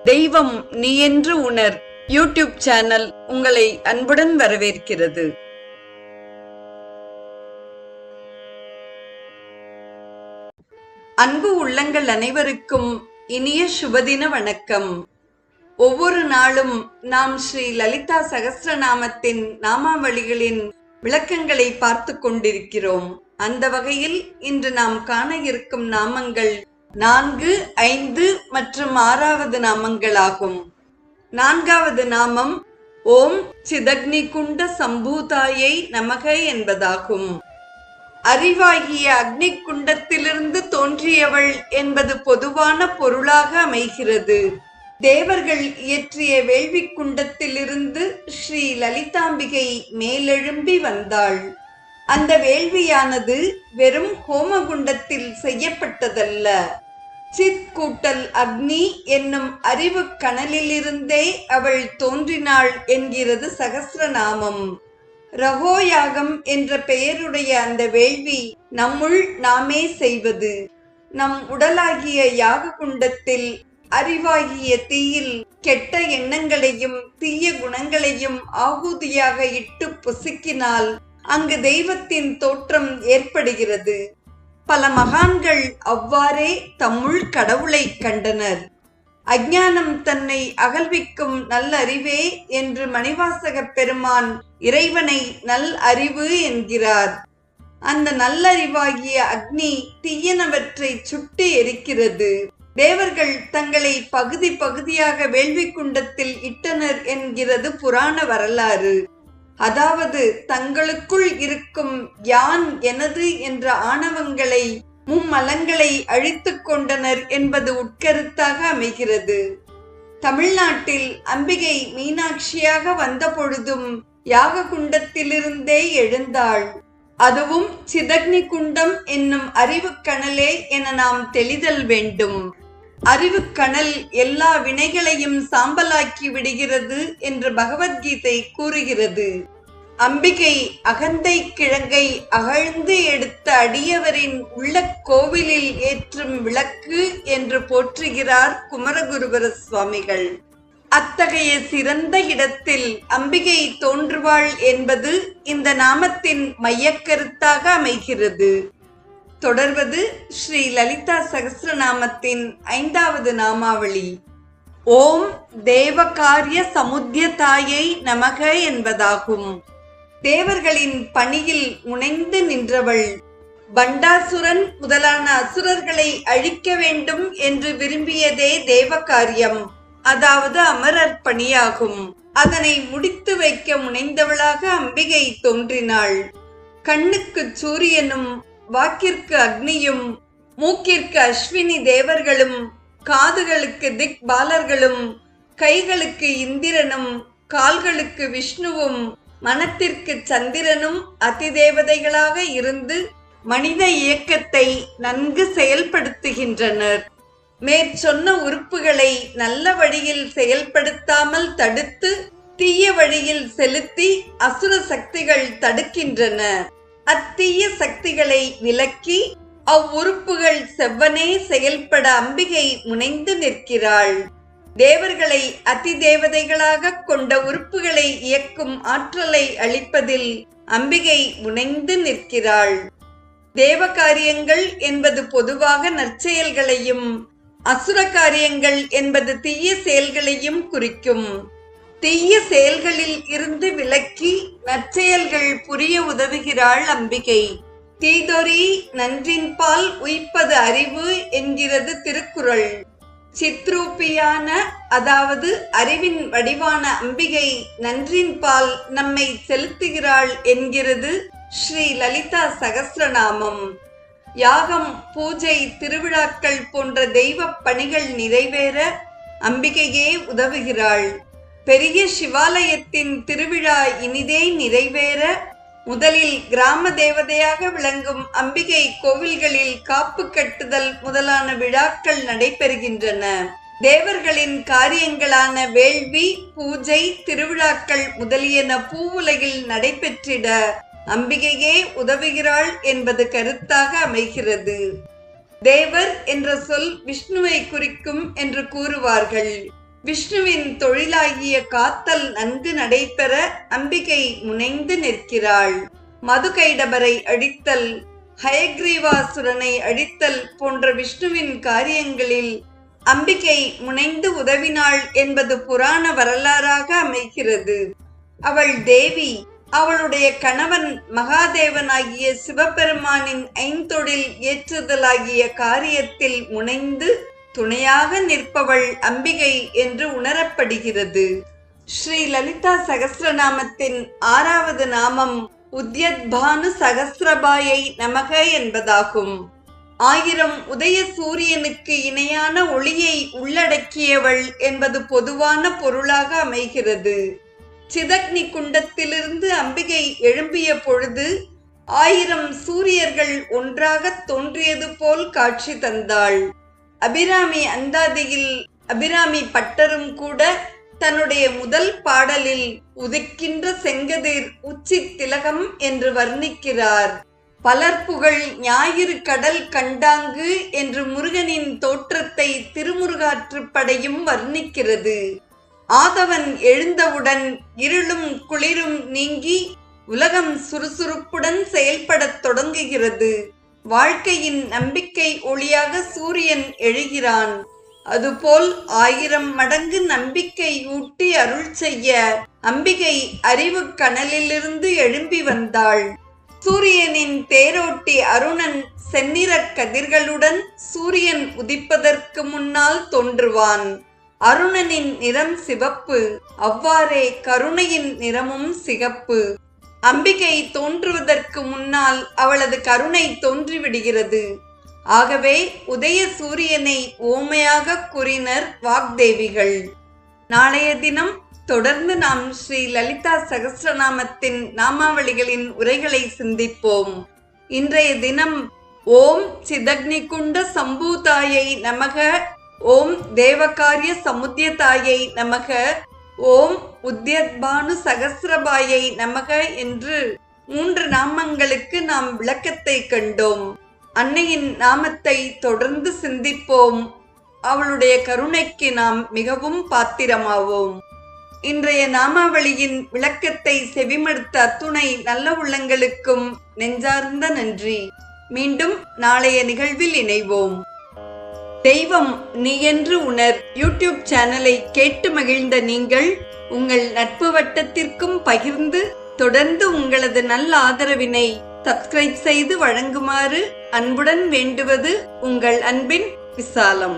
தெய்வம் நீ என்று உணர் யூடியூப் சேனல் உங்களை அன்புடன் வரவேற்கிறது. அன்பு உள்ளங்கள் அனைவருக்கும் இனிய சுபதின வணக்கம். ஒவ்வொரு நாளும் நாம் ஸ்ரீ லலிதா சகஸ்ரநாமத்தின் நாமாவளிகளின் விளக்கங்களை பார்த்து கொண்டிருக்கிறோம். அந்த வகையில் இன்று நாம் காண இருக்கும் நாமங்கள் 4, 5 மற்றும் 6வது நாமங்களாகும். 4வது நாமம் ஓம் சிதக்னிகுண்ட சம்பூதாயை நமக என்பதாகும். அறிவாகிய அக்னி குண்டத்திலிருந்து தோன்றியவள் என்பது பொதுவான பொருளாக அமைகிறது. தேவர்கள் இயற்றிய வேள்வி குண்டத்திலிருந்து ஸ்ரீ லலிதாம்பிகை மேலெழும்பி வந்தாள். அந்த வேள்வியானது வெறும் ஹோமகுண்டத்தில் செய்யப்பட்டதல்ல. சித் கூட்டல் அக்னி என்னும் அறிவு கனலிலிருந்தே அவள் தோன்றினாள் என்கிறது சகஸ்ரநாமம். ரகோயாகம் என்ற பெயருடைய அந்த வேள்வி நம்முள் நாமே செய்வது. நம் உடலாகிய யாக குண்டத்தில் அறிவாகிய தீயில் கெட்ட எண்ணங்களையும் தீய குணங்களையும் ஆகுதியாக இட்டு பொசுக்கினால் அங்கு தெய்வத்தின் தோற்றம் ஏற்படுகிறது. பல மகான்கள் அவ்வாறே தம்முள் கடவுளை கண்டனர். அஞ்ஞானம் தன்னை அகல்விக்கும் நல் அறிவே என்று மணிவாசக பெருமான் இறைவனை நல் அறிவு என்கிறார். அந்த நல்லறிவாகிய அக்னி தீயனவற்றை சுட்டி எரிக்கிறது. தேவர்கள் தங்களை பகுதி பகுதியாக வேள்வி குண்டத்தில் இட்டனர் என்கிறது புராண வரலாறு. அதாவது தங்களுக்குள் இருக்கும் யான் எனது என்ற ஆணவங்களை மும்மலங்களை அழித்து கொண்டனர் என்பது உட்கருத்தாக அமைகிறது. தமிழ்நாட்டில் அம்பிகை மீனாட்சியாக வந்த பொழுதும் யாக குண்டத்திலிருந்தே எழுந்தாள். அதுவும் சிதக்னி குண்டம் என்னும் அறிவு கணலே என நாம் தெளிதல் வேண்டும். அறிவு கணல் எல்லா வினைகளையும் சாம்பலாக்கி விடுகிறது என்று பகவத்கீதை கூறுகிறது. அம்பிகை அகந்தை கிழங்கை அகழ்ந்து எடுத்த அடியவரின் உள்ள கோவிலில் ஏற்றும் விளக்கு என்று போற்றுகிறார் குமரகுருபர சுவாமிகள். அத்தகைய சிறந்த இடத்தில் அம்பிகை தோன்றுவாள் என்பது இந்த நாமத்தின் மையக்கருத்தாக அமைகிறது. தொடர்வது ஸ்ரீ லலிதா சகஸ்ரநாமத்தின் 5வது நாமாவளி. ஓம் தேவகாரிய சமுத்தியதாயை நமக என்பதாகும். தேவர்களின் பணியில் முனைந்து நின்றவள். பண்டாசுரன் முதலான அசுரர்களை அழிக்க வேண்டும் என்று விரும்பியதே தேவகாரியம், அதாவது அமரர் பணியாகும். அதனை முடித்து வைக்க முனைந்தவளாக அம்பிகை தோன்றினாள். கண்ணுக்கு சூரியனும் வாக்கிற்கு அக்னியும் மூக்கிற்கு அஸ்வினி தேவர்களும் காதுகளுக்கு திக் பாலர்களும் கைகளுக்கு இந்திரனும் கால்களுக்கு விஷ்ணுவும் மனத்திற்கு சந்திரனும் அதிதேவதைகளாக இருந்து மனித இயக்கத்தை நன்கு செயல்படுத்துகின்றனர். மேற்சொன்ன உறுப்புகளை நல்ல வழியில் செயல்படுத்தாமல் தடுத்து தீய வழியில் செலுத்தி அசுர சக்திகள் தடுக்கின்றன. அத்தீய சக்திகளை விலக்கி அவ்வுறுப்புகள் செவ்வனே செயல்பட அம்பிகை முனைந்து நிற்கிறாள். தேவர்களை அதிதேவதைகளாக கொண்ட உறுப்புகளை இயக்கும் ஆற்றலை அளிப்பதில் அம்பிகை முனைந்து நிற்கிறாள். தேவ காரியங்கள் என்பது பொதுவாக நற்செயல்களையும் அசுர காரியங்கள் என்பது தீய செயல்களையும் குறிக்கும். தீய செயல்களில் இருந்து விலக்கி நற்செயல்கள் புரிய உதவுகிறாள் அம்பிகை. தீதொரி நன்றின்பால் உய்ப்பது அறிவு என்கிறது திருக்குறள். சித்ரூபியான அதாவது அறிவின் வடிவான அம்பிகை நன்றின்பால் நம்மை செலுத்துகிறாள் என்கிறது ஸ்ரீ லலிதா சகஸ்ரநாமம். யாகம், பூஜை, திருவிழாக்கள் போன்ற தெய்வ பணிகள் நிறைவேற அம்பிகையே உதவுகிறாள். பெரிய சிவாலயத்தின் திருவிழா இனிதே நிறைவேற முதலில் கிராம தேவதையாக விளங்கும் அம்பிகை கோவில்களில் காப்பு கட்டுதல் முதலான விழாக்கள் நடைபெறுகின்றன. தேவர்களின் காரியங்களான வேள்வி, பூஜை, திருவிழாக்கள் முதலியன பூவுலகில் நடைபெற்றிட அம்பிகையே உதவுகிறாள் என்பது கருத்தாக அமைகிறது. தேவர் என்ற சொல் விஷ்ணுவை குறிக்கும் என்று கூறுவார்கள். விஷ்ணுவின் தொழிலாகிய காத்தல் நன்கு நடைபெற அம்பிகை முனைந்து நிற்கிறாள். மதுகைடபரை அழித்தல், ஹயக்ரீவாசுரனை அழித்தல் போன்ற விஷ்ணுவின் காரியங்களில் அம்பிகை முனைந்து உதவினாள் என்பது புராண வரலாறாக அமைகிறது. அவள் தேவி. அவளுடைய கணவன் மகாதேவனாகிய சிவபெருமானின் ஐந்தொழில் ஏற்றுதலாகிய காரியத்தில் முனைந்து துணையாக நிற்பவள் அம்பிகை என்று உணரப்படுகிறது. ஸ்ரீ லலிதா சகஸ்ரநாமத்தின் 6வது நாமம் உத்யத்பானு சகஸ்ரபாயை நமக என்பதாகும். 1000 உதய சூரியனுக்கு இணையான ஒளியை உள்ளடக்கியவள் என்பது பொதுவான பொருளாக அமைகிறது. சிதக்னி குண்டத்திலிருந்து அம்பிகை எழும்பிய பொழுது 1000 சூரியர்கள் ஒன்றாக தோன்றியது போல் காட்சி தந்தாள். அபிராமி அந்தாதியில் அபிராமி பட்டரும் கூட தன்னுடைய முதல் பாடலில் உதிக்கின்ற செங்கதிர் உச்சி திலகம் என்று வர்ணிக்கிறார். பலர்புகழ் ஞாயிறு கடல் கண்டாங்கு என்று முருகனின் தோற்றத்தை திருமுருகாற்றுப்படையும் வர்ணிக்கிறது. ஆதவன் எழுந்தவுடன் இருளும் குளிரும் நீங்கி உலகம் சுறுசுறுப்புடன் செயல்படத் தொடங்குகிறது. வாழ்க்கையின் நம்பிக்கை ஒளியாக சூரியன் எழுகிறான். அதுபோல் 1000 மடங்கு நம்பிக்கை ஊட்டி அருள் செய்ய அம்பிகை அறிவு கனலிலிருந்து எழும்பி வந்தாள். சூரியனின் தேரோட்டி அருணன் செந்நிற கதிர்களுடன் சூரியன் உதிப்பதற்கு முன்னால் தோன்றுவான். அருணனின் நிறம் சிவப்பு, அவ்வாறே கருணையின் நிறமும் சிகப்பு. அம்பிகை தோன்றுவதற்கு முன்னால் அவளது கருணை தோன்றிவிடுகிறது. ஆகவே உதய சூரியனை ஓமையாக கூறினர் வாக்தேவிகள். நாளைய தினம் தொடர்ந்து நாம் ஸ்ரீ லலிதா சகஸ்ரநாமத்தின் நாமாவளிகளின் உரைகளை சிந்திப்போம். இன்றைய தினம் ஓம் சிதக்னிகுண்ட சம்பூதாயை நமக, ஓம் தேவகாரிய சமுத்தியதாயை நமக, ஓம் உத்யத்பானு சகஸ்ரபாயை நமக என்று 3 நாமங்களுக்கு நாம் விளக்கத்தை கண்டோம். அன்னையின் நாமத்தை தொடர்ந்து சிந்திப்போம். அவளுடைய கருணைக்கு நாம் மிகவும் பாத்திரமாவோம். இன்றைய நாமாவளியின் விளக்கத்தை செவிமடுத்த அத்துணை நல்ல உள்ளங்களுக்கும் நெஞ்சார்ந்த நன்றி. மீண்டும் நாளைய நிகழ்வில் இணைவோம். தெய்வம் நீ என்று உணர் யூடியூப் சேனலை கேட்டு மகிழ்ந்த நீங்கள் உங்கள் நட்பு வட்டத்திற்கும் பகிர்ந்து தொடர்ந்து உங்களது நல்ல ஆதரவினை சப்ஸ்கிரைப் செய்து வழங்குமாறு அன்புடன் வேண்டுவது உங்கள் அன்பின் விசாலம்.